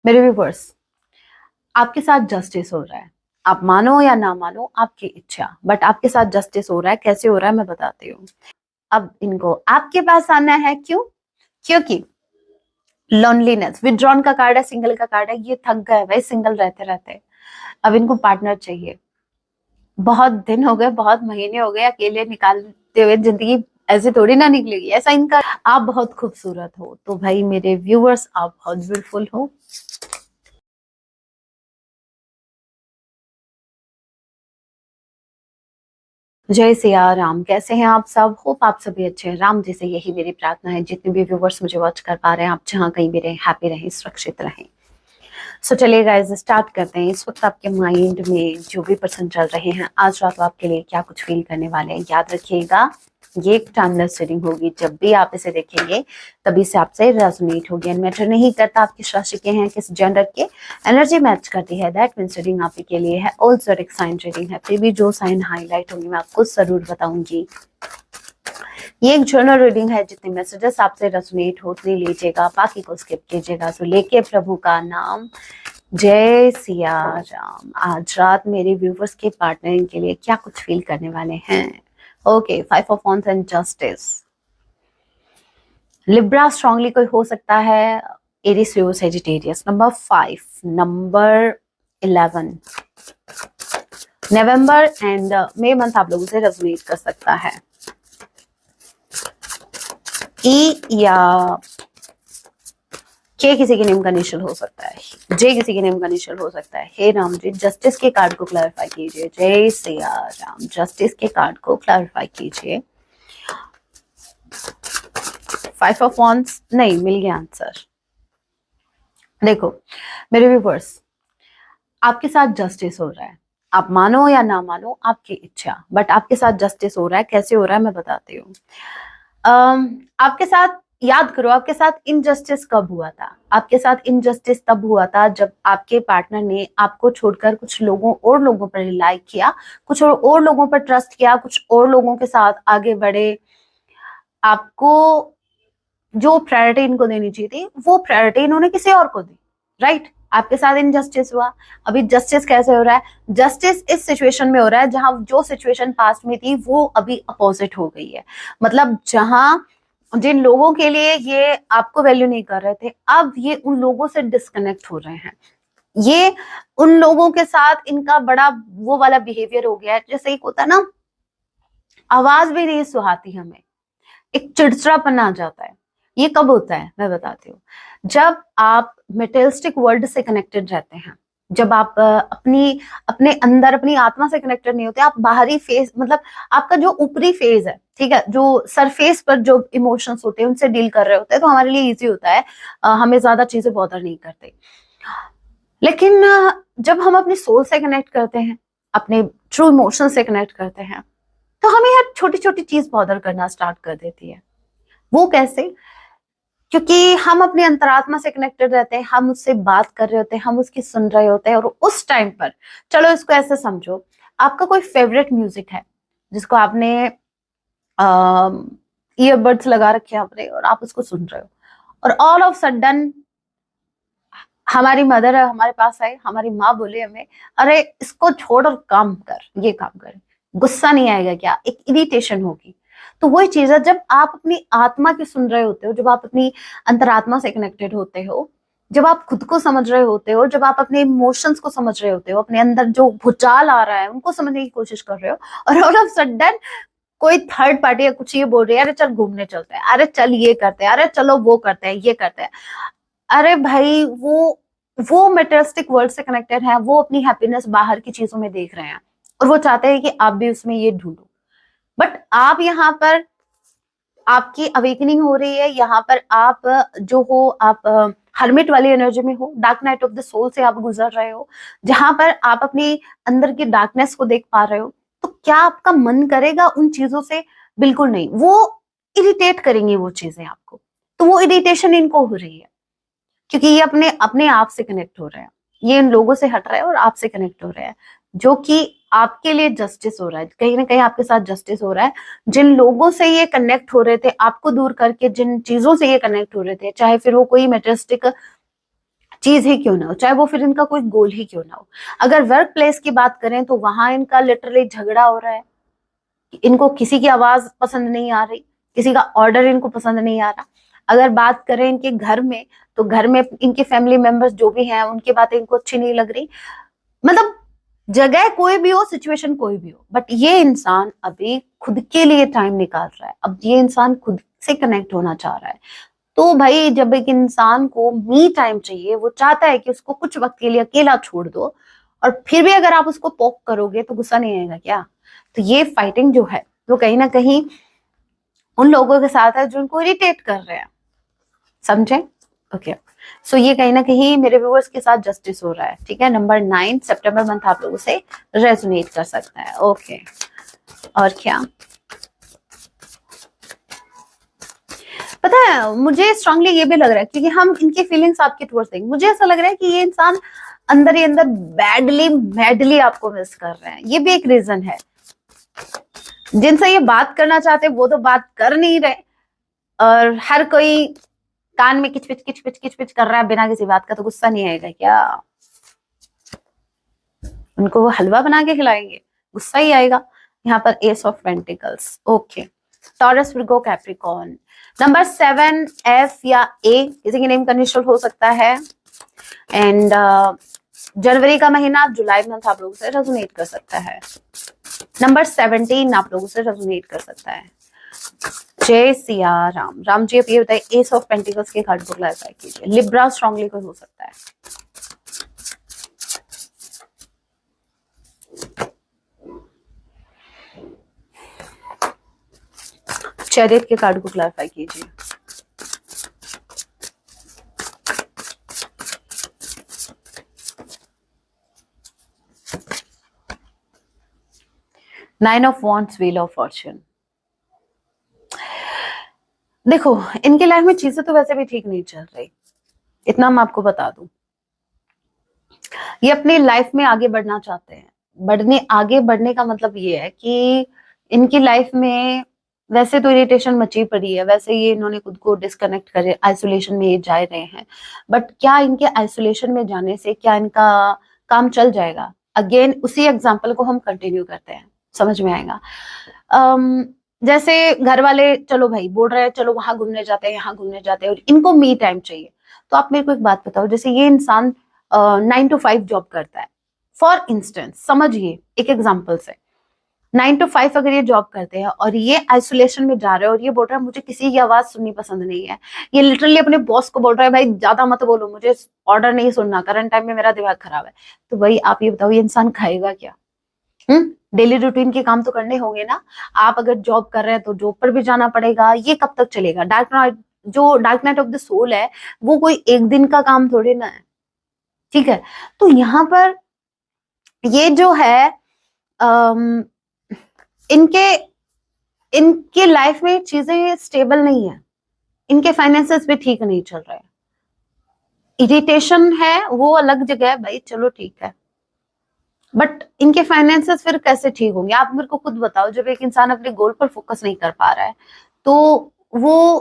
मेरे व्यूवर्स, आपके साथ जस्टिस हो रहा है। आप मानो या ना मानो, आपकी इच्छा, बट आपके साथ जस्टिस हो रहा है। कैसे हो रहा है मैं बताती हूँ। अब इनको आपके पास आना है, क्यों? क्योंकि लोनलीनेस, विथड्रॉन का कार्ड है, सिंगल का कार्ड है। ये थक गए भाई सिंगल रहते रहते। अब इनको पार्टनर चाहिए। बहुत दिन हो गए, बहुत महीने हो गए अकेले निकालते हुए। जिंदगी ऐसे थोड़ी ना निकलेगी, ऐसा इनका। आप बहुत खूबसूरत हो, तो भाई मेरे व्यूवर्स, आप बहुत ब्यूटीफुल हो। जय सिया राम। कैसे हैं आप सब? होप आप सभी अच्छे हैं। राम जी से यही मेरी प्रार्थना है, जितने भी व्यूवर्स मुझे वॉच कर पा रहे हैं, आप जहाँ कहीं भी रहें, हैप्पी रहें, सुरक्षित रहें। सो चलिए गाइस, स्टार्ट करते हैं। इस वक्त आपके माइंड में जो भी पर्सन चल रहे हैं, आज रात आपके लिए क्या कुछ फील करने वाले हैं, याद रखिएगा। ये एक टाइमलेस रीडिंग होगी। जब भी आप इसे देखेंगे तभी से आपसे रेजोनेट होगी। एंड मैटर नहीं करता आप किस राशि के हैं, किस जेंडर के, एनर्जी मैच करती है। दैट मीन्स रीडिंग आप ही के लिए है। ऑल ज़ोडिक साइन रीडिंग है। फिर भी जो साइन हाईलाइट होंगे मैं आपको जरूर बताऊंगी। ये एक जर्नल रीडिंग है। जितने मैसेजेस आपसे रेजोनेट हो उतने लीजिएगा, बाकी को स्किप कीजिएगा। सो लेके प्रभु का नाम, जय सिया राम। आज रात मेरे व्यूवर्स के पार्टनर के लिए क्या कुछ फील करने वाले हैं। Okay, 5 of wands and justice. Libra strongly कोई हो सकता है। Aries, Leo, Sagittarius. Number 5, number 11, नवंबर एंड मई मंथ आप लोगों से रेजोनेट कर सकता है। ई या के किसी के नेम का इनिशियल हो सकता है। जे किसी के नेम का इनिशियल हो सकता है। हे राम जी, जस्टिस के कार्ड को क्लैरिफाई कीजिए। जय सिया राम। जस्टिस के कार्ड को क्लैरिफाई कीजिए। 5 of wands नहीं मिल गया आंसर। देखो मेरे व्यूवर्स, आपके साथ जस्टिस हो रहा है। आप मानो या ना मानो, आपकी इच्छा, बट आपके साथ जस्टिस हो रहा है। कैसे हो रहा है मैं बताती हूँ। आपके साथ, याद करो, आपके साथ इनजस्टिस कब हुआ था? आपके साथ इनजस्टिस तब हुआ था जब आपके पार्टनर ने आपको छोड़कर कुछ लोगों और लोगों पर रिलाई किया, कुछ और लोगों पर ट्रस्ट किया, कुछ और लोगों के साथ आगे बढ़े। आपको जो प्रायोरिटी इनको देनी चाहिए थी, वो प्रायोरिटी इन्होंने किसी और को दी। राइट? आपके साथ इनजस्टिस हुआ। अभी जस्टिस कैसे हो रहा है? जस्टिस इस सिचुएशन में हो रहा है जहां जो सिचुएशन पास्ट में थी वो अभी अपोजिट हो गई है। मतलब जहां जिन लोगों के लिए ये आपको वैल्यू नहीं कर रहे थे, अब ये उन लोगों से डिस्कनेक्ट हो रहे हैं। ये उन लोगों के साथ इनका बड़ा वो वाला बिहेवियर हो गया है, जैसे एक होता है ना, आवाज भी नहीं सुहाती हमें, एक चिड़चिड़ापन आ जाता है। ये कब होता है मैं बताती हूँ। जब आप मेटेरियलिस्टिक वर्ल्ड से कनेक्टेड रहते हैं, जब आप अपनी अपने अंदर अपनी आत्मा से कनेक्टेड नहीं होते, आप बाहरी फेस, मतलब आपका जो ऊपरी फेज है, ठीक है, जो सरफेस पर जो इमोशंस होते हैं उनसे डील कर रहे होते हैं, तो हमारे लिए इजी होता है। हमें ज्यादा चीजें बॉदर नहीं करते। लेकिन जब हम अपनी सोल से कनेक्ट करते हैं, अपने ट्रू इमोशन से कनेक्ट करते हैं, तो हमें हर छोटी छोटी चीज बॉदर करना स्टार्ट कर देती है। वो कैसे? क्योंकि हम अपने अंतरात्मा से कनेक्टेड रहते हैं, हम उससे बात कर रहे होते हैं, हम उसकी सुन रहे होते हैं, और उस टाइम पर, चलो इसको ऐसे समझो, आपका कोई फेवरेट म्यूजिक है जिसको आपने ईयरबड्स लगा रखे हैं अपने, और आप उसको सुन रहे हो, और ऑल ऑफ सडन हमारी मदर हमारे पास आई, हमारी माँ बोले हमें, अरे इसको छोड़ और काम कर, ये काम कर। गुस्सा नहीं आएगा क्या? एक इरिटेशन होगी। तो वही चीज है, जब आप अपनी आत्मा की सुन रहे होते हो, जब आप अपनी अंतरात्मा से कनेक्टेड होते हो, जब आप खुद को समझ रहे होते हो, जब आप अपने इमोशंस को समझ रहे होते हो, अपने अंदर जो भूचाल आ रहा है उनको समझने की कोशिश कर रहे हो, और ऑल ऑफ सडन कोई थर्ड पार्टी या कुछ ये बोल रही है, अरे चल घूमने चलते हैं, अरे चल ये करते हैं, अरे चलो वो करते हैं, ये करते हैं। अरे भाई, वो मेटेरियलिस्टिक वर्ल्ड से कनेक्टेड है, वो अपनी हैप्पीनेस बाहर की चीजों में देख रहे हैं, और वो चाहते हैं कि आप भी उसमें ये ढूंढो। बट आप यहाँ पर, आपकी अवेकनिंग हो रही है यहाँ पर। आप जो हो, आप हर्मिट वाली एनर्जी में हो, dark night of the soul से आप गुजर रहे हो, जहां पर आप अपनी अंदर की डार्कनेस को देख पा रहे हो। तो क्या आपका मन करेगा उन चीजों से? बिल्कुल नहीं। वो इरिटेट करेंगी वो चीजें आपको। तो वो इरिटेशन इनको हो रही है क्योंकि ये अपने अपने आप से कनेक्ट हो रहे हैं, ये इन लोगों से हट रहा है और आपसे कनेक्ट हो रहा है, जो कि आपके लिए जस्टिस हो रहा है। कहीं ना कहीं आपके साथ जस्टिस हो रहा है। जिन लोगों से ये कनेक्ट हो रहे थे, आपको दूर करके जिन चीजों से ये कनेक्ट हो रहे थे, चाहे फिर वो कोई मेटेरियलिस्टिक चीज ही क्यों ना हो, चाहे वो फिर इनका कोई गोल ही क्यों ना हो। अगर वर्क प्लेस की बात करें तो वहां इनका लिटरली झगड़ा हो रहा है, इनको किसी की आवाज पसंद नहीं आ रही, किसी का ऑर्डर इनको पसंद नहीं आ रहा। अगर बात करें इनके घर में, तो घर में इनके फैमिली मेंबर्स जो भी हैं उनकी बातें इनको अच्छी नहीं लग रही। मतलब जगह कोई भी हो, सिचुएशन कोई भी हो, बट ये इंसान अभी खुद के लिए टाइम निकाल रहा है, अब ये इंसान खुद से कनेक्ट होना चाह रहा है। तो भाई जब एक इंसान को मी टाइम चाहिए, वो चाहता है कि उसको कुछ वक्त के लिए अकेला छोड़ दो, और फिर भी अगर आप उसको पोक करोगे तो गुस्सा नहीं आएगा क्या? तो ये फाइटिंग जो है वो कहीं ना कहीं उन लोगों के साथ है जो उनको इरिटेट कर रहे हैं, समझे? ओके, सो ये कहीं ना कहीं मेरे व्यूअर्स के साथ जस्टिस हो रहा है, ठीक है। नंबर 9 सितंबर मंथ आप लोगों से रेजोनेट कर सकता है, ओके। और क्या पता है, मुझे स्ट्रांगली ये भी लग रहा है, क्योंकि हम इनकी फीलिंग्स आपके टुवर्ड्स देंगे, मुझे ऐसा लग रहा है कि ये इंसान अंदर ही अंदर बैडली मैडली आपको मिस कर रहे हैं। ये भी एक रीजन है, जिनसे ये बात करना चाहते वो तो बात कर नहीं रहे, और हर कोई कान में किचपिच किचपिच किचपिच कर रहा है बिना किसी बात का, तो गुस्सा नहीं आएगा क्या? उनको वो हलवा बना के खिलाएंगे, गुस्सा ही आएगा। यहाँ पर S of pentacles, okay. Taurus, Virgo, Capricorn. Number 7 F या ए, किसी के नेम कंडीशनल हो सकता है। एंड जनवरी का महीना, जुलाई मंथ आप लोगों से रेजोनेट कर सकता है। नंबर 17 आप लोगों से रेजोनेट कर सकता है। जय सिया राम। राम जी, अब ये बताइए एस ऑफ पेंटिकल्स के कार्ड को क्लैरिफाई कीजिए। लिब्रा स्ट्रांगली कोई हो सकता है। चैरियट के कार्ड को क्लैरिफाई कीजिए। Nine of wands, wheel of Fortune. देखो, इनके लाइफ में चीजें तो वैसे भी ठीक नहीं चल रही, इतना मैं आपको बता दूं। ये अपनी लाइफ में आगे बढ़ना चाहते हैं। आगे बढ़ने का मतलब ये है कि इनकी लाइफ में वैसे तो इरिटेशन मची पड़ी है, वैसे ये इन्होंने खुद को डिस्कनेक्ट करे, आइसोलेशन में ये जा रहे हैं। बट क्या इनके आइसोलेशन में जाने से क्या इनका काम चल जाएगा? अगेन उसी एग्जाम्पल को हम कंटिन्यू करते हैं, समझ में आएगा। जैसे घर वाले चलो भाई बोल रहे हैं, चलो वहां घूमने जाते हैं, यहाँ घूमने जाते हैं, और इनको मी टाइम चाहिए। तो आप मेरे को एक बात बताओ, जैसे ये इंसान 9 to 5 जॉब करता है, फॉर इंस्टेंस समझिए एक एग्जाम्पल से, 9 to 5 अगर ये जॉब करते हैं और ये आइसोलेशन में जा रहे हैं, और ये बोल रहा है मुझे किसी की आवाज सुननी पसंद नहीं है, ये लिटरली अपने बॉस को बोल रहा है भाई ज्यादा मत बोलो, मुझे ऑर्डर नहीं सुनना, करंट टाइम में मेरा दिमाग खराब है। तो भाई आप ये बताओ, ये इंसान खाएगा क्या? डेली रूटीन के काम तो करने होंगे ना। आप अगर जॉब कर रहे हैं तो जॉब पर भी जाना पड़ेगा, ये कब तक चलेगा? Dark night of the soul है, वो कोई एक दिन का काम थोड़ी ना है, ठीक है। तो यहाँ पर ये जो है इनके इनके लाइफ में चीजें स्टेबल नहीं है, इनके फाइनेंसेस भी ठीक नहीं चल रहे हैं। इरिटेशन है वो अलग जगह है भाई, चलो ठीक है, बट इनके फाइनेंसेस फिर कैसे ठीक होंगे? आप मेरे को खुद बताओ, जब एक इंसान अपने गोल पर फोकस नहीं कर पा रहा है तो वो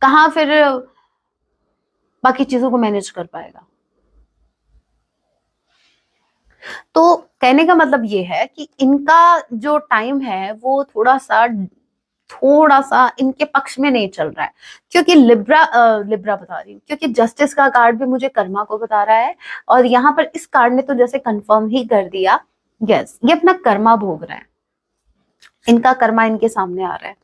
कहाँ फिर बाकी चीजों को मैनेज कर पाएगा? तो कहने का मतलब ये है कि इनका जो टाइम है वो थोड़ा सा इनके पक्ष में नहीं चल रहा है, क्योंकि लिब्रा बता रही हूँ, क्योंकि जस्टिस का कार्ड भी मुझे कर्मा को बता रहा है, और यहाँ पर इस कार्ड ने तो जैसे कंफर्म ही कर दिया, यस ये अपना कर्मा भोग रहा है, इनका कर्मा इनके सामने आ रहा है,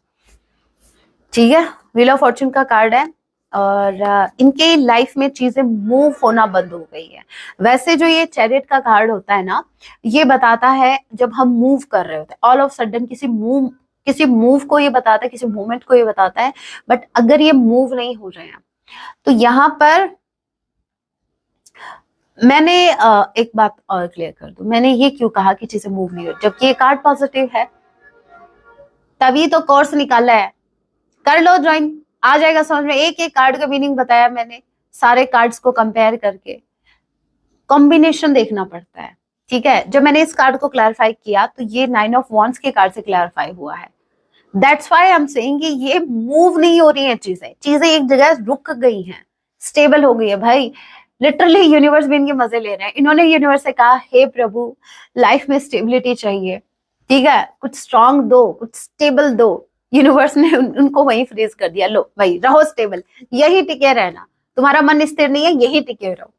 ठीक है। व्हील ऑफ फॉर्च्यून का कार्ड है, और इनके लाइफ में चीजें मूव होना बंद हो गई है। वैसे जो ये चैरियट का कार्ड होता है ना, ये बताता है जब हम मूव कर रहे होते हैं, ऑल ऑफ सडन किसी मूव को ये बताता है, किसी मूवमेंट को ये बताता है। बट अगर ये मूव नहीं हो रहे हैं तो यहाँ पर मैंने एक बात और क्लियर कर दूं, मैंने ये क्यों कहा कि चीजें मूव नहीं हो, जबकि ये कार्ड पॉजिटिव है, तभी तो कोर्स निकाला है, कर लो ज्वाइन, आ जाएगा समझ में। एक एक कार्ड का मीनिंग बताया मैंने, सारे कार्ड्स को कंपेयर करके कॉम्बिनेशन देखना पड़ता है, ठीक है। जब मैंने इस कार्ड को क्लैरिफाई किया तो ये 9 ऑफ वॉन्ड्स के कार्ड से क्लैरिफाई हुआ है। That's why I am saying कि ये मूव नहीं हो रही है, चीजें एक जगह रुक गई हैं, स्टेबल हो गई है भाई। लिटरली यूनिवर्स भी इनके मजे ले रहे हैं। इन्होंने यूनिवर्स से कहा, हे प्रभु लाइफ में स्टेबिलिटी चाहिए, ठीक है, कुछ स्ट्रांग दो, कुछ स्टेबल दो। यूनिवर्स ने उनको वहीं फ्रीज कर दिया, लो भाई रहो स्टेबल, यही टिके रहना, तुम्हारा मन स्थिर नहीं है, यही टिके रहो।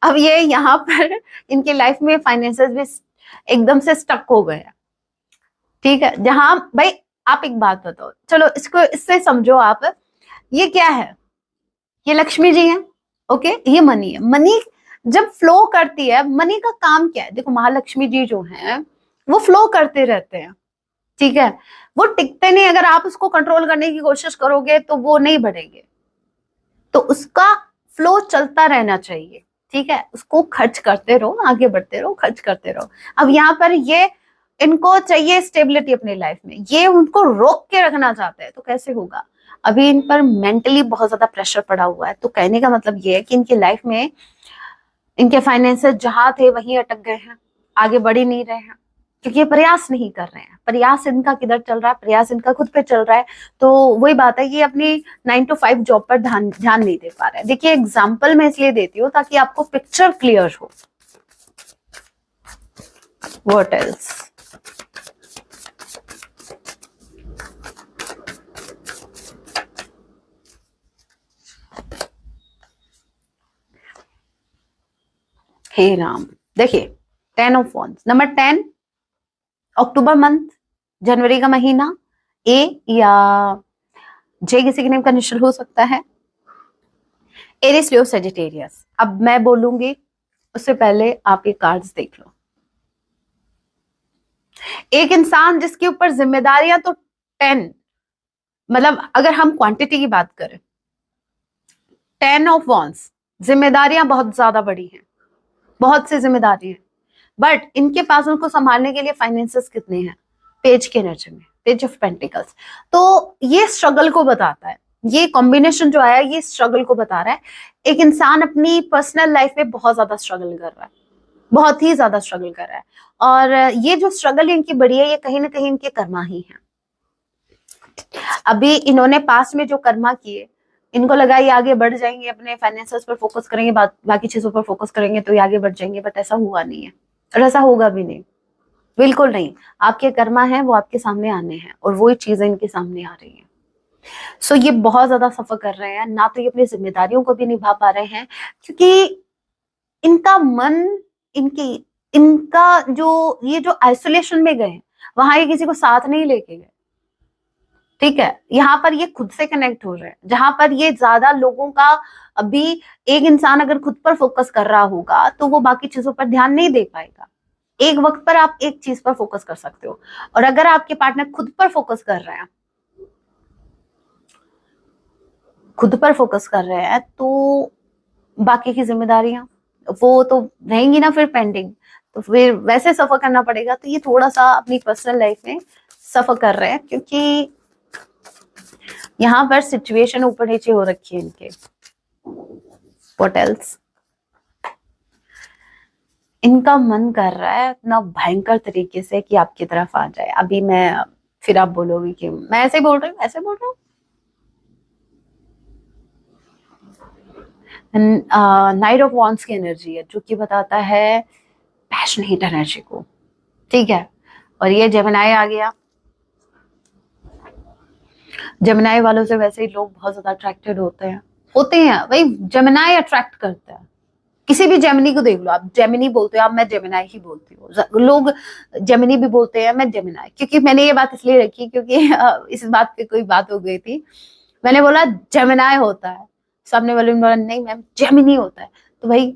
अब ये यहाँ पर इनके लाइफ में फाइनेंसेस भी एकदम से स्टक हो गए हैं, ठीक है। जहां भाई आप एक बात बताओ, चलो इसको इससे समझो आप, ये क्या है, ये लक्ष्मी जी हैं, ओके, ये मनी है। मनी जब फ्लो करती है, मनी का काम क्या है, देखो महालक्ष्मी जी जो हैं वो फ्लो करते रहते हैं, ठीक है, वो टिकते नहीं। अगर आप उसको कंट्रोल करने की कोशिश करोगे तो वो नहीं बढ़ेंगे, तो उसका फ्लो चलता रहना चाहिए, ठीक है, उसको खर्च करते रहो, आगे बढ़ते रहो, खर्च करते रहो। अब यहाँ पर ये इनको चाहिए स्टेबिलिटी अपनी लाइफ में, ये उनको रोक के रखना चाहते हैं, तो कैसे होगा। अभी इन पर मेंटली बहुत ज्यादा प्रेशर पड़ा हुआ है, तो कहने का मतलब ये है कि इनकी लाइफ में इनके फाइनेंसेस जहां थे वहीं अटक गए हैं, आगे बढ़ ही नहीं रहे हैं, क्योंकि ये प्रयास नहीं कर रहे हैं। प्रयास इनका किधर चल रहा है, प्रयास इनका खुद पे चल रहा है। तो वही बात है, ये अपनी 9 to 5 जॉब पर ध्यान ध्यान नहीं दे पा रहे हैं। देखिए एग्जाम्पल मैं इसलिए देती हूँ ताकि आपको पिक्चर क्लियर हो। व्हाट एल्स, हे राम, देखिए 10 of Wands, number 10, October month, जनवरी का महीना, ए या जे किसी के नेम का निश्चल हो सकता है। Aries, Leo, Sagittarius. अब मैं बोलूंगी उससे पहले आप ये कार्ड्स देख लो। एक इंसान जिसके ऊपर जिम्मेदारियां तो 10, मतलब अगर हम क्वांटिटी की बात करें, 10 of Wands, जिम्मेदारियां बहुत ज्यादा बड़ी हैं, बहुत सी जिम्मेदारी है, बट इनके पास उनको संभालने के लिए फाइनेंसेस कितने हैं, पेज की एनर्जी में, पेज ऑफ पेंटिकल्स। तो ये स्ट्रगल को बताता है, ये कॉम्बिनेशन जो आया ये स्ट्रगल को बता रहा है। एक इंसान अपनी पर्सनल लाइफ में बहुत ज्यादा स्ट्रगल कर रहा है, बहुत ही ज्यादा स्ट्रगल कर रहा है, और ये जो स्ट्रगल इनकी बड़ी है, ये कहीं ना कहीं इनके कर्मा ही है। अभी इन्होंने पास्ट में जो कर्मा किए, इनको लगा ये आगे बढ़ जाएंगे, अपने फाइनेंसेस पर फोकस करेंगे, बाकी चीजों पर फोकस करेंगे तो ये आगे बढ़ जाएंगे, बट ऐसा हुआ नहीं है, और ऐसा होगा भी नहीं, बिल्कुल नहीं। आपके कर्मा है वो आपके सामने आने हैं, और वही चीजें इनके सामने आ रही हैं। सो ये बहुत ज्यादा सफर कर रहे हैं ना, तो ये अपनी जिम्मेदारियों को भी निभा पा रहे हैं, क्योंकि इनका मन, इनकी इनका जो ये जो आइसोलेशन में गए, वहां ये किसी को साथ नहीं लेके गए, ठीक है, यहाँ पर ये खुद से कनेक्ट हो रहे हैं, जहां पर ये ज्यादा लोगों का, अभी एक इंसान अगर खुद पर फोकस कर रहा होगा तो वो बाकी चीजों पर ध्यान नहीं दे पाएगा। एक वक्त पर आप एक चीज पर फोकस कर सकते हो, और अगर आपके पार्टनर खुद पर फोकस कर रहे हैं, खुद पर फोकस कर रहे हैं, तो बाकी की जिम्मेदारियां वो तो रहेंगी ना फिर पेंडिंग, तो फिर वैसे सफर करना पड़ेगा। तो ये थोड़ा सा अपनी पर्सनल लाइफ में सफर कर रहे हैं, क्योंकि यहाँ पर सिचुएशन ऊपर नीचे हो रखी है इनके। व्हाट एल्स, इनका मन कर रहा है इतना भयंकर तरीके से कि आपकी तरफ आ जाए। अभी मैं, फिर आप बोलोगे कि मैं ऐसे बोल रही हूँ, ऐसे बोल रहा हूँ। नाइट ऑफ वॉन्ड्स की एनर्जी है, जो कि बताता है पैशनेट एनर्जी को, ठीक है, और ये जेमिनी आ गया। जेमिनी वालों से वैसे ही लोग बहुत ज्यादा अट्रैक्टेड होते हैं भाई, जेमिनी अट्रैक्ट करता है। किसी भी जेमिनी को देख लो, आप जेमिनी बोलते हो, आप मैं जेमिनी ही बोलती हूँ, लोग जेमिनी भी बोलते हैं, मैं जेमिनी, क्योंकि मैंने ये बात इसलिए रखी क्योंकि इस बात पे कोई बात हो गई थी, मैंने बोला जेमिनी होता है, सामने वाले ने बोला नहीं मैम जेमिनी होता है, तो भाई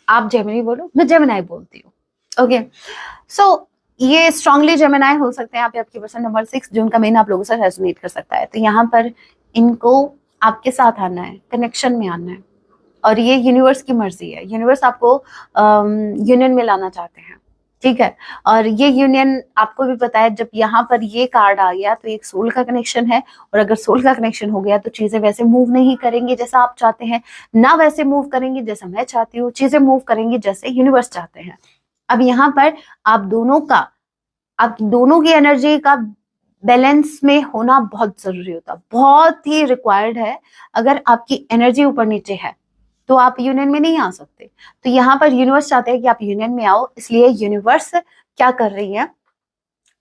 आप जेमिनी बोलो, मैं जेमिनी बोलती हूँ, ओके। सो ये स्ट्रांगली जेमिनी हो सकते हैं, आपके पर्सन नंबर 6 जून का महीना आप लोगों से रेजोनेट कर सकता है। तो यहाँ पर इनको आपके साथ आना है, कनेक्शन में आना है, और ये यूनिवर्स की मर्जी है, यूनिवर्स आपको यूनियन में लाना चाहते हैं, ठीक है। और ये यूनियन आपको भी पता है, जब यहाँ पर ये कार्ड आ गया तो एक सोल का कनेक्शन है, और अगर सोल का कनेक्शन हो गया तो चीजें वैसे मूव नहीं करेंगी जैसा आप चाहते हैं, ना वैसे मूव करेंगी जैसा मैं चाहती हूँ, चीजें मूव करेंगी जैसे यूनिवर्स चाहते हैं। अब यहाँ पर आप दोनों की एनर्जी का बैलेंस में होना बहुत जरूरी होता है, बहुत ही रिक्वायर्ड है। अगर आपकी एनर्जी ऊपर नीचे है तो आप यूनियन में नहीं आ सकते। तो यहाँ पर यूनिवर्स चाहते हैं कि आप यूनियन में आओ, इसलिए यूनिवर्स क्या कर रही है,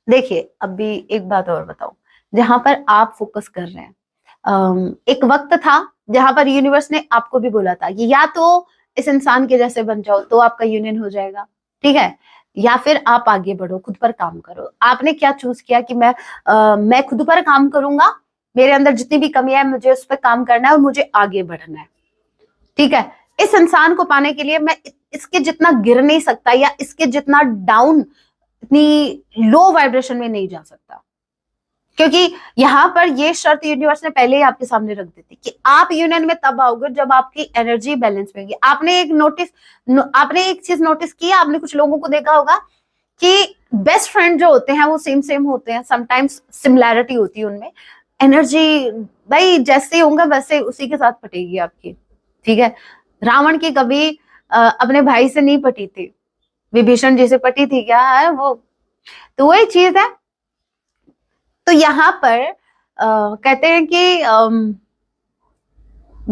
देखिए अभी एक बात और बताओ, जहां पर आप फोकस कर रहे हैं, एक वक्त था जहां पर यूनिवर्स ने आपको भी बोला था कि या तो इस इंसान के जैसे बन जाओ तो आपका यूनियन हो जाएगा, ठीक है, या फिर आप आगे बढ़ो, खुद पर काम करो। आपने क्या चूज किया कि मैं खुद पर काम करूंगा, मेरे अंदर जितनी भी कमी है मुझे उस पर काम करना है और मुझे आगे बढ़ना है, ठीक है। इस इंसान को पाने के लिए मैं इसके जितना गिर नहीं सकता या इसके जितना डाउन, इतनी लो वाइब्रेशन में नहीं जा सकता, क्योंकि यहां पर ये शर्त यूनिवर्स ने पहले ही आपके सामने रख दी थी कि आप यूनियन में तब आओगे जब आपकी एनर्जी बैलेंस में होगी। आपने एक चीज नोटिस की, आपने कुछ लोगों को देखा होगा कि बेस्ट फ्रेंड जो होते हैं वो सेम सेम होते हैं, समटाइम्स सिमिलैरिटी होती है उनमें, एनर्जी भाई जैसे होगा वैसे उसी के साथ पटेगी आपकी, ठीक है। रावण की कभी अपने भाई से नहीं पटी थी, विभीषण जी से पटी थी क्या है वो, तो वही चीज है। तो यहाँ पर कहते हैं कि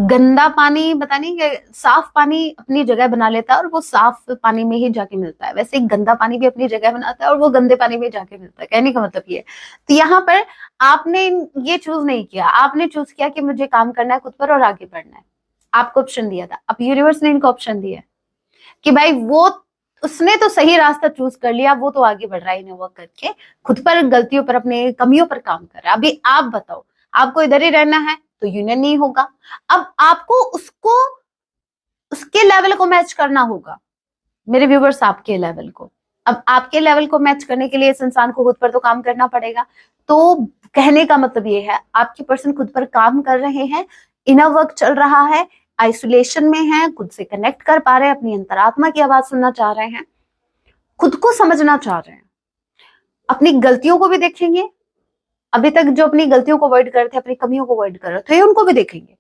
गंदा पानी पता नहीं कि साफ पानी अपनी जगह बना लेता है और वो साफ पानी में ही जाके मिलता है, वैसे गंदा पानी भी अपनी जगह बनाता है और वो गंदे पानी में जाके मिलता है, कहने का मतलब ये। तो यहाँ पर आपने ये चूज नहीं किया, आपने चूज किया कि मुझे काम करना है खुद पर और आगे बढ़ना है, आपको ऑप्शन दिया था। अब यूनिवर्स ने इनको ऑप्शन दिया कि भाई वो, उसने तो सही रास्ता चूज कर लिया, वो तो आगे बढ़ रहा है इनोवा करके, खुद पर गलतियों पर अपने कमियों पर काम कर रहा है। अभी आप बताओ, आपको इधर ही रहना है तो यूनियन नहीं होगा, अब आपको उसको उसके लेवल को मैच करना होगा, मेरे व्यूवर्स आपके लेवल को। अब आपके लेवल को मैच करने के लिए इस इंसान को खुद पर तो काम करना पड़ेगा। तो कहने का मतलब ये है, आपके पर्सन खुद पर काम कर रहे हैं, इनर वर्क चल रहा है, आइसोलेशन में है, खुद से कनेक्ट कर पा रहे हैं, अपनी अंतरात्मा की आवाज सुनना चाह रहे हैं, खुद को समझना चाह रहे हैं, अपनी गलतियों को भी देखेंगे, अभी तक जो अपनी गलतियों को अवॉइड कर रहे थे, अपनी कमियों को अवॉइड कर रहे थे, उनको भी देखेंगे,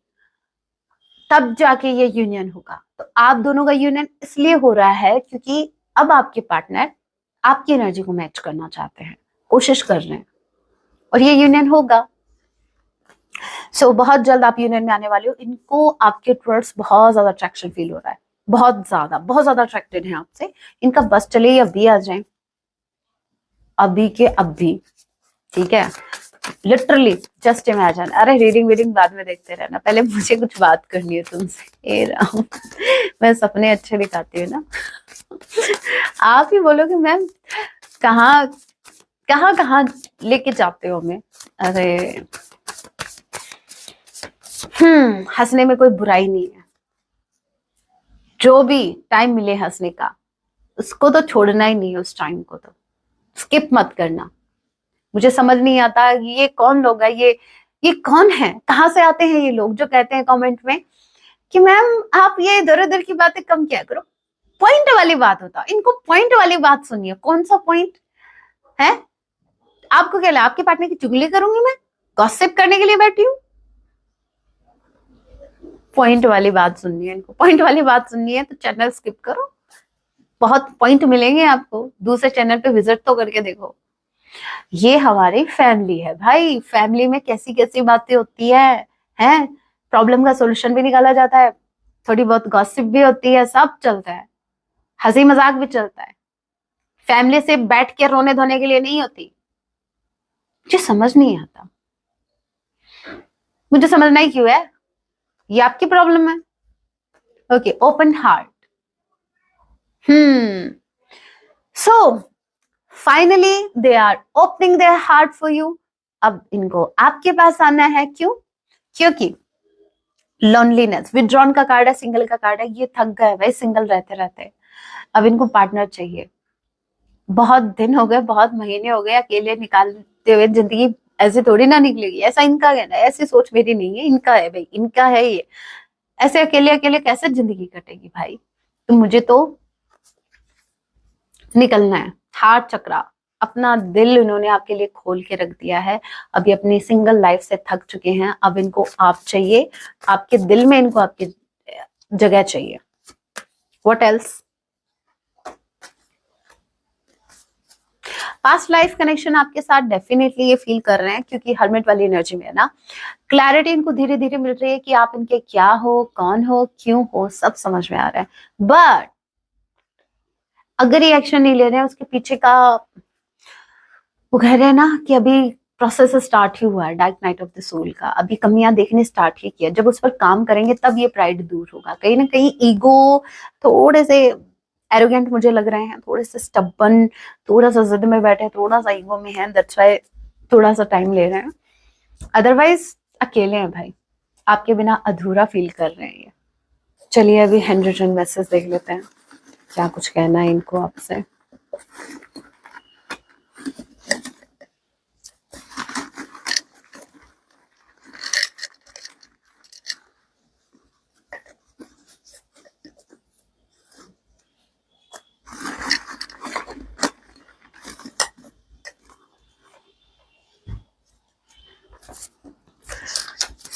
तब जाके ये यूनियन होगा। तो आप दोनों का यूनियन इसलिए हो रहा है क्योंकि अब आपके पार्टनर आपकी एनर्जी को मैच करना चाहते हैं, कोशिश कर रहे हैं, और ये यूनियन होगा। सो बहुत जल्द आप यूनियन में आने वाले हो, इनको आपके टुवर्ड्स बहुत ज्यादा अट्रैक्शन फील हो रहा है, बहुत ज्यादा अट्रैक्टेड है आपसे, इनका बस चले अभी आ जाए, अभी के अभी, ठीक है, लिटरली जस्ट इमेजिन। अरे रीडिंग बाद में देखते रहना, पहले मुझे कुछ बात करनी है तुमसे। ए राम, मैं सपने अच्छे दिखाती हूँ ना। आप ही बोलोगे मैम कहाँ कहाँ कहाँ लेके जाते हो हमें। अरे हंसने में कोई बुराई नहीं है, जो भी टाइम मिले हंसने का उसको तो छोड़ना ही नहीं है, उस टाइम को तो स्किप मत करना। मुझे समझ नहीं आता ये कौन लोग है, ये कौन है, कहाँ से आते हैं ये लोग जो कहते हैं कमेंट में कि मैम आप ये इधर उधर की बातें कम किया करो, पॉइंट वाली बात होता, इनको पॉइंट वाली बात सुनिए। कौन सा पॉइंट है आपको, क्या लगा आपके पार्टनर की चुगली करूंगी मैं, गॉसिप करने के लिए बैठी हूँ? पॉइंट वाली बात सुननी है इनको, पॉइंट वाली बात सुननी है तो चैनल स्किप करो, बहुत पॉइंट मिलेंगे आपको, दूसरे चैनल पे विजिट तो करके देखो। ये हमारी फैमिली है भाई, फैमिली में कैसी कैसी बातें होती है, प्रॉब्लम का सोल्यूशन भी निकाला जाता है, थोड़ी बहुत गॉसिप भी होती है, सब चलता है, हंसी मजाक भी चलता है। फैमिली से बैठ के रोने धोने के लिए नहीं होती। मुझे समझ नहीं आता, मुझे समझना ही क्यों है, ये आपकी प्रॉब्लम है। Okay, open heart. So finally they are opening their heart for you. अब इनको आपके पास आना है, क्यों? क्योंकि लोनलीनेस, विड्रॉन का कार्ड है, सिंगल का कार्ड है, ये थक गए भाई सिंगल रहते रहते, अब इनको पार्टनर चाहिए। बहुत दिन हो गए, बहुत महीने हो गए अकेले निकालते हुए, जिंदगी ऐसे थोड़ी ना निकलेगी, ऐसा इनका कहना है, ऐसी सोच मेरी नहीं है, इनका है भाई, इनका है ये, ऐसे अकेले अकेले कैसे जिंदगी कटेगी भाई। तो मुझे तो निकलना है, हार्ट चक्रा, अपना दिल इन्होंने आपके लिए खोल के रख दिया है, अभी अपनी सिंगल लाइफ से थक चुके हैं, अब इनको आप चाहिए, आपके दिल में इनको आपकी जगह चाहिए। What else? Past life connection आपके साथ डेफिनेटली ये फील कर रहे हैं, क्योंकि हर्मिट वाली एनर्जी में है ना, क्लैरिटी इनको धीरे धीरे मिल रही है कि आप इनके क्या हो, कौन हो, क्यों हो, सब समझ में आ रहा है। बट अगर ये एक्शन नहीं ले रहे हैं, उसके पीछे का वो कह रहे हैं ना कि अभी प्रोसेस स्टार्ट ही हुआ है, dark night of the soul का, अभी कमियां देखने स्टार्ट ही किया। जब उस पर काम करेंगे तब ये प्राइड दूर होगा। कहीं ना कहीं ईगो थोड़े से एरोगेंट मुझे लग रहे हैं, थोड़े से स्टबन, थोड़ा सा जिद में बैठे, थोड़ा सा ईगो में है, दैट्स व्हाई थोड़ा सा टाइम ले रहे हैं। अदरवाइज अकेले हैं भाई, आपके बिना अधूरा फील कर रहे हैं ये। चलिए अभी हैंड रिटन मैसेज देख लेते हैं, क्या कुछ कहना है इनको आपसे।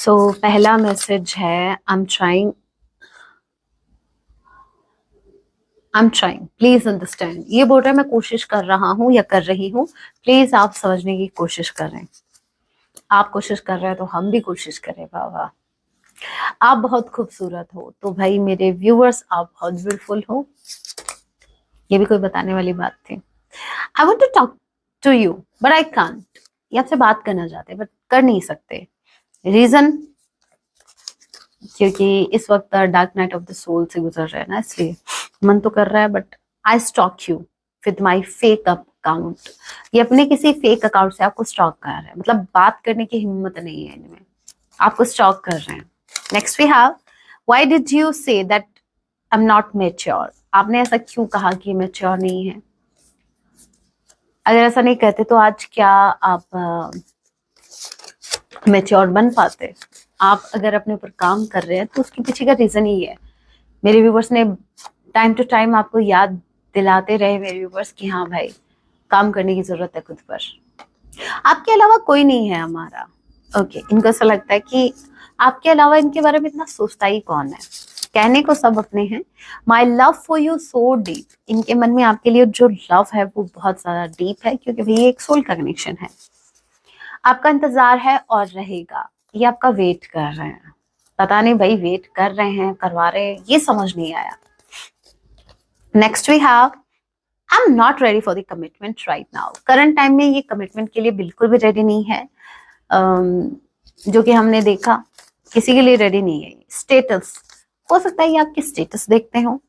पहला मैसेज है, I am trying please understand. ये बोल रहा है मैं कोशिश कर रहा हूँ या कर रही हूँ, प्लीज आप समझने की कोशिश करें। आप कोशिश कर रहे हैं तो हम भी कोशिश करें। बाबा आप बहुत खूबसूरत हो, तो भाई मेरे व्यूअर्स आप बहुत ब्यूटीफुल हो, ये भी कोई बताने वाली बात थी। I want to talk to you but I can't. ये आपसे बात करना चाहते बट कर नहीं सकते। रीजन, क्योंकि इस वक्त dark night of the soul से गुजर रहे हैं ना, इसलिए मन तो कर रहा है but I stock you with my fake account. ये अपने किसी फेक अकाउंट से आपको स्टॉक कर रहे हैं, मतलब बात करने की हिम्मत नहीं है इनमें, आपको स्टॉक कर रहे हैं। Next we have, why did you say that I am not mature. आपने ऐसा क्यों कहा कि मैच्योर नहीं है? अगर ऐसा नहीं कहते तो आज क्या आप मैच्योर बन पाते? आप अगर अपने ऊपर काम कर रहे हैं तो उसके पीछे का रीजन ही है। मेरे व्यूवर्स ने टाइम टू टाइम आपको याद दिलाते रहे, मेरे व्यूवर्स, कि हाँ भाई काम करने की जरूरत है खुद पर, आपके अलावा कोई नहीं है हमारा। ओके, इनको ऐसा लगता है कि आपके अलावा इनके बारे में इतना सोचता ही कौन है। कहने को सब अपने हैं। My love for you so deep, इनके मन में आपके लिए जो लव है वो बहुत ज्यादा डीप है, क्योंकि भाई ये एक सोल का कनेक्शन है। आपका इंतजार है और रहेगा, ये आपका वेट कर रहे हैं। पता नहीं भाई वेट कर रहे हैं, करवा रहे हैं, ये समझ नहीं आया। Next we have, I am not ready for the commitment right now. Current time में ये कमिटमेंट के लिए बिल्कुल भी रेडी नहीं है। जो कि हमने देखा, किसी के लिए रेडी नहीं है। स्टेटस, हो सकता है ये आपकी स्टेटस देखते हो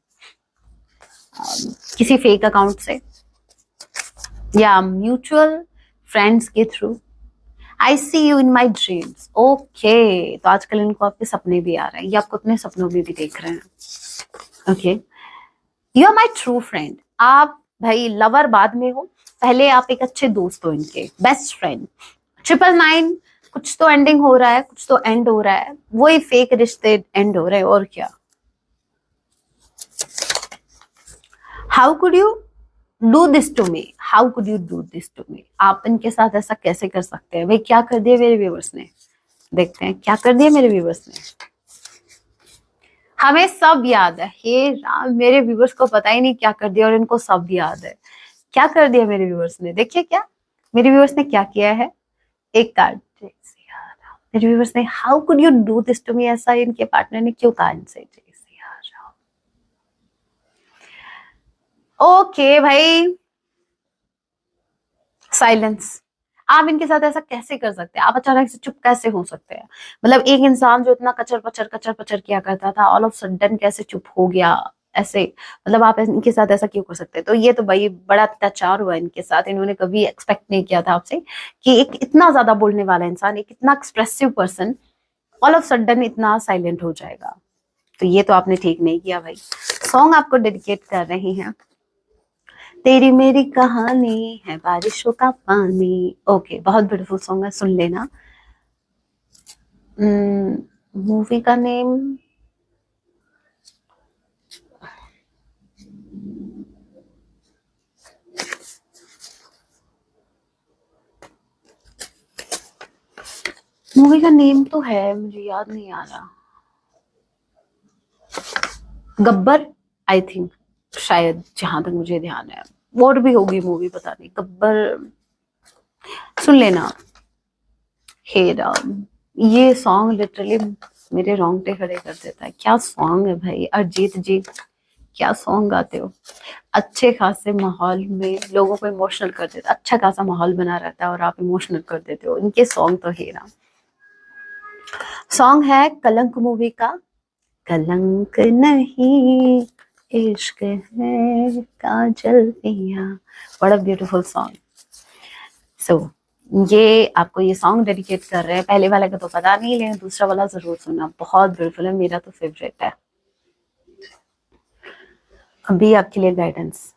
किसी फेक अकाउंट से या म्यूचुअल फ्रेंड्स के through. I see you in my dreams. Okay, तो आजकल इनको आपके सपने भी आ रहे हैं, ये आपको अपने सपनों में भी देख रहे हैं। Okay, you are my true friend. आप भाई लवर बाद में हो, पहले आप एक अच्छे दोस्त हो इनके, बेस्ट फ्रेंड। 999, कुछ तो एंडिंग हो रहा है, कुछ तो एंड हो रहा है, वही फेक रिश्ते एंड हो रहे हैं, और क्या। How could you do this to me, how could you do this to me. आप इनके साथ ऐसा कैसे कर सकते हैं? भाई क्या कर दिया मेरे व्यूवर्स ने, देखते हैं क्या कर दिया मेरे व्यूवर्स ने। हमें सब याद है, हे राम, मेरे व्यूवर्स को पता ही नहीं क्या कर दिया और इनको सब याद है। क्या कर दिया मेरे व्यूवर्स ने, देखिए क्या मेरे व्यूवर्स ने क्या किया है। एक कार्ड, मेरे व्यूवर्स ने how could you do this to me, ऐसा इनके पार्टनर ने क्यों कहा इनसे। ओके भाई, साइलेंस। आप इनके साथ ऐसा कैसे कर सकते हैं? आप अचानक से चुप कैसे हो सकते हैं? मतलब एक इंसान जो इतना कचर पचर किया करता था, ऑल ऑफ सडन कैसे चुप हो गया ऐसे? मतलब आप इनके साथ ऐसा क्यों कर सकते हैं? तो ये तो भाई बड़ा अत्याचार हुआ इनके साथ। इन्होंने कभी एक्सपेक्ट नहीं किया था आपसे कि एक इतना ज्यादा बोलने वाला इंसान, एक इतना expressive person all of sudden इतना साइलेंट हो जाएगा। तो ये तो आपने ठीक नहीं किया भाई। सॉन्ग आपको डेडिकेट कर रही हैं, तेरी मेरी कहानी है बारिशों का पानी। ओके, बहुत ब्यूटीफुल सॉन्ग है, सुन लेना। मूवी का नेम, मूवी का नेम तो है, मुझे याद नहीं आ रहा। गब्बर, आई थिंक, शायद, जहां तक मुझे ध्यान है। और भी होगी मूवी, पता नहीं गब्बर, सुन लेना। हे राम, ये सॉन्ग लिटरली मेरे रोंगटे खड़े कर देता है। क्या सॉन्ग है भाई, अरिजीत जी क्या सॉन्ग गाते हो। अच्छे खासे माहौल में लोगों को इमोशनल कर देता, अच्छा खासा माहौल बना रहता है और आप इमोशनल कर देते हो। इनके सॉन्ग तो हे राम। सॉन्ग है कलंक मूवी का, कलंक नहीं इश्क है काजल पिया, बड़ा ब्यूटीफुल सॉन्ग। सो ये आपको ये सॉन्ग डेडिकेट कर रहे हैं। पहले वाले का तो पता नहीं, लेकिन दूसरा वाला जरूर सुनना, बहुत ब्यूटीफुल है, मेरा तो फेवरेट है। अभी आपके लिए गाइडेंस,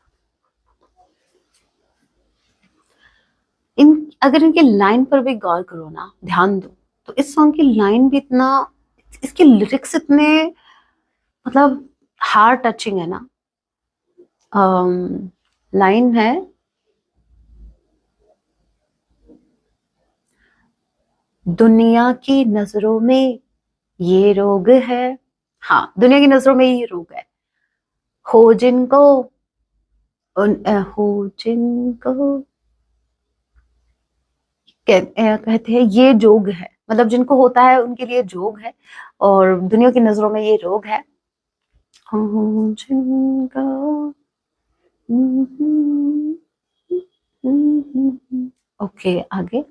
इन अगर इनके लाइन पर भी गौर करो ना, ध्यान दो, तो इस सॉन्ग की लाइन भी इतना, इसके लिरिक्स इतने मतलब हार्ट टचिंग है ना। लाइन है, दुनिया की नजरों में ये रोग है, हाँ दुनिया की नजरों में ये रोग है, हो जिनको हो जिनको कहते हैं ये जोग है, मतलब जिनको होता है उनके लिए जोग है, और दुनिया की नजरों में ये रोग है, हो जिनको। ओके आगे,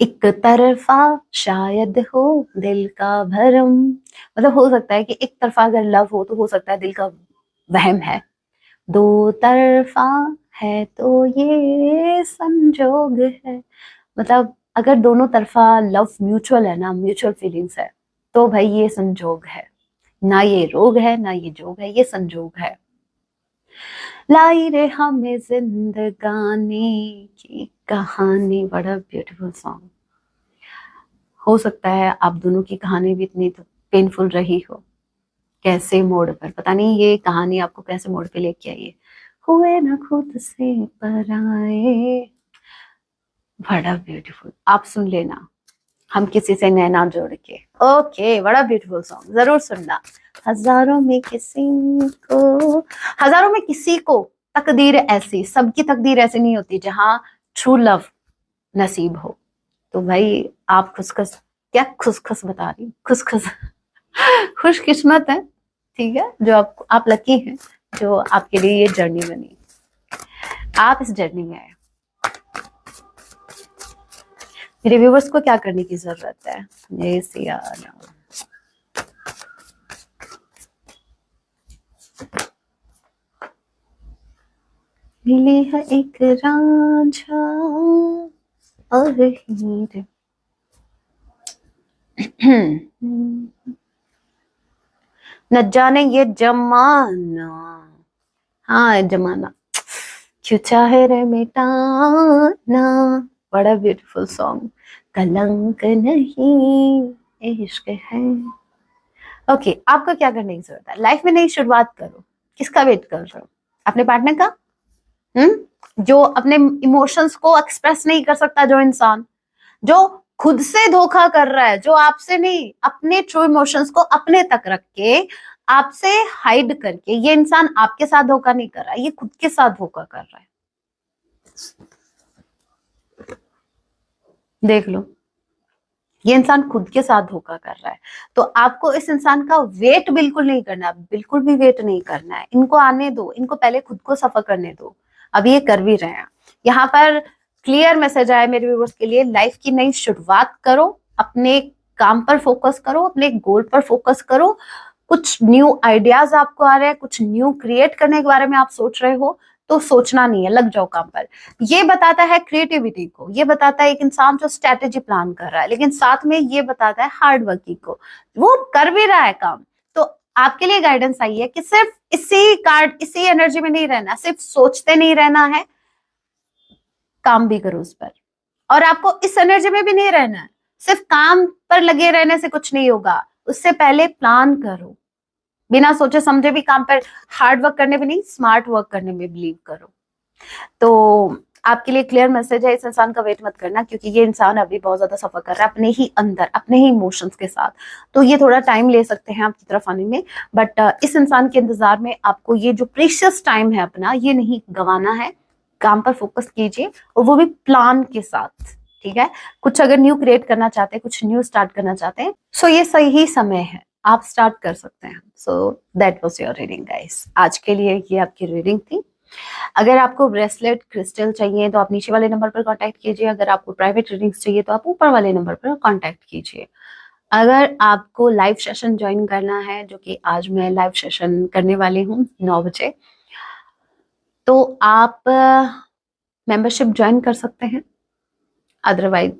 एक तरफा शायद हो दिल का भरम, मतलब हो सकता है कि एक तरफा अगर लव हो तो हो सकता है दिल का वहम है, दो तरफा है तो ये संजोग है, मतलब अगर दोनों तरफा लव म्यूचुअल है ना, म्यूचुअल फीलिंग्स है, तो भाई ये संजोग है, ना ये रोग है ना ये जोग है, ये संजोग है। लाई रे हमें जिंदगानी की कहानी, बड़ा ब्यूटीफुल सॉन्ग। हो सकता है आप दोनों की कहानी भी इतनी तो पेनफुल रही हो, कैसे मोड़ पर, पता नहीं ये कहानी आपको कैसे मोड़ पे लेके आई है, हुए ना खुद से पराए, बड़ा ब्यूटीफुल, आप सुन लेना, हम किसी से नैना जोड़ के। ओके, बड़ा ब्यूटीफुल सॉन्ग, जरूर सुनना। हजारों में किसी को, हजारों में किसी को तकदीर ऐसी, सबकी तकदीर ऐसी नहीं होती जहां ट्रू लव नसीब हो। तो भाई आप खुशखुश, क्या खुशखुश बता रही, खुशखुश खुशकिस्मत है, ठीक है, जो आप लकी हैं जो आपके लिए ये जर्नी बनी, आप इस जर्नी में आए। मेरे व्यूवर्स को क्या करने की जरूरत है, ये सिया मिले है एक रांझा और हीर न जाने ये जमाना, हाँ जमाना क्यों चाहे रे मिटाना, बड़ा ब्यूटीफुल सॉन्ग, कलंक नहीं इश्क है। ओके, आपको क्या करने की जरूरत है, लाइफ में नई शुरुआत करो, किसका वेट कर रहे हो, अपने पार्टनर का, जो अपने इमोशंस को एक्सप्रेस नहीं कर सकता, जो इंसान जो खुद से धोखा कर रहा है, जो आपसे नहीं, अपने ट्रू इमोशंस को अपने तक रख के, आपसे हाइड करके, ये इंसान आपके साथ धोखा नहीं कर रहा है, ये खुद के साथ धोखा कर रहा है। देख लो, ये इंसान खुद के साथ धोखा कर रहा है, तो आपको इस इंसान का वेट बिल्कुल नहीं करना, बिल्कुल भी वेट नहीं करना है, इनको आने दो, इनको पहले खुद को सफर करने दो, अब ये कर भी रहे हैं। यहाँ पर क्लियर मैसेज आया मेरे व्यूअर्स के लिए, लाइफ की नई शुरुआत करो, अपने काम पर फोकस करो, अपने गोल पर फोकस करो, कुछ न्यू आइडियाज आपको आ रहे हैं, कुछ न्यू क्रिएट करने के बारे में आप सोच रहे हो, तो सोचना नहीं है, लग जाओ काम पर। ये बताता है क्रिएटिविटी को, ये बताता है एक इंसान जो स्ट्रेटेजी प्लान कर रहा है, लेकिन साथ में ये बताता है हार्ड वर्किंग को, वो कर भी रहा है काम। तो आपके लिए गाइडेंस आई है कि सिर्फ इसी कार्ड, इसी एनर्जी में नहीं रहना, सिर्फ सोचते नहीं रहना है, काम भी करो उस पर, और आपको इस एनर्जी में भी नहीं रहना है, सिर्फ काम पर लगे रहने से कुछ नहीं होगा, उससे पहले प्लान करो, बिना सोचे समझे भी काम पर हार्ड वर्क करने में नहीं, स्मार्ट वर्क करने में बिलीव करो। तो आपके लिए क्लियर मैसेज है, इस इंसान का वेट मत करना, क्योंकि ये इंसान अभी बहुत ज्यादा सफर कर रहा है अपने ही अंदर, अपने ही इमोशंस के साथ। तो ये थोड़ा टाइम ले सकते हैं आपकी तरफ आने में, बट इस इंसान के इंतजार में आपको ये जो प्रीशियस टाइम है अपना, ये नहीं गंवाना है। काम पर फोकस कीजिए, और वो भी प्लान के साथ, ठीक है। कुछ अगर न्यू क्रिएट करना चाहते हैं, कुछ न्यू स्टार्ट करना चाहते हैं, सो ये सही समय है, आप स्टार्ट कर सकते हैं। So that was your reading guys. आज के लिए ये आपकी रीडिंग थी। अगर आपको ब्रेसलेट क्रिस्टल चाहिए तो आप नीचे वाले नंबर पर कांटेक्ट कीजिए। अगर आपको प्राइवेट रीडिंग्स चाहिए तो आप ऊपर वाले नंबर पर कांटेक्ट कीजिए। अगर आपको लाइव सेशन ज्वाइन करना है, जो कि आज मैं लाइव सेशन करने वाली हूँ 9 बजे, तो आप मेंबरशिप ज्वाइन कर सकते हैं, अदरवाइज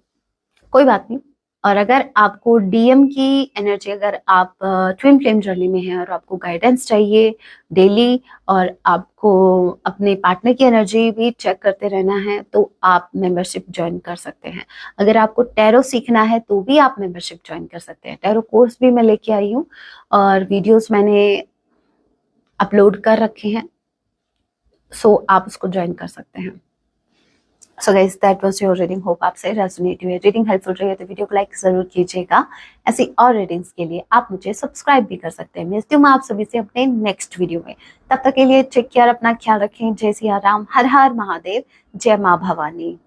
कोई बात नहीं। और अगर आपको डीएम की एनर्जी, अगर आप ट्विन फ्लेम जर्नी में हैं और आपको गाइडेंस चाहिए डेली, और आपको अपने पार्टनर की एनर्जी भी चेक करते रहना है, तो आप मेंबरशिप ज्वाइन कर सकते हैं। अगर आपको टैरो सीखना है तो भी आप मेंबरशिप ज्वाइन कर सकते हैं। टैरो कोर्स भी मैं लेके आई हूँ और वीडियोस मैंने अपलोड कर रखे हैं, सो आप उसको ज्वाइन कर सकते हैं। So guys, that was your reading. Hope आपसे रेजोनेट हुई, रीडिंग हेल्पफुल रही है तो वीडियो को लाइक जरूर कीजिएगा। ऐसी और रीडिंग्स के लिए आप मुझे सब्सक्राइब भी कर सकते हैं। मिलती हूँ मैं आप सभी से अपने नेक्स्ट वीडियो में। तब तक के लिए टेक केयर, अपना ख्याल रखें। जय सिया राम, हर हर महादेव, जय माँ भवानी।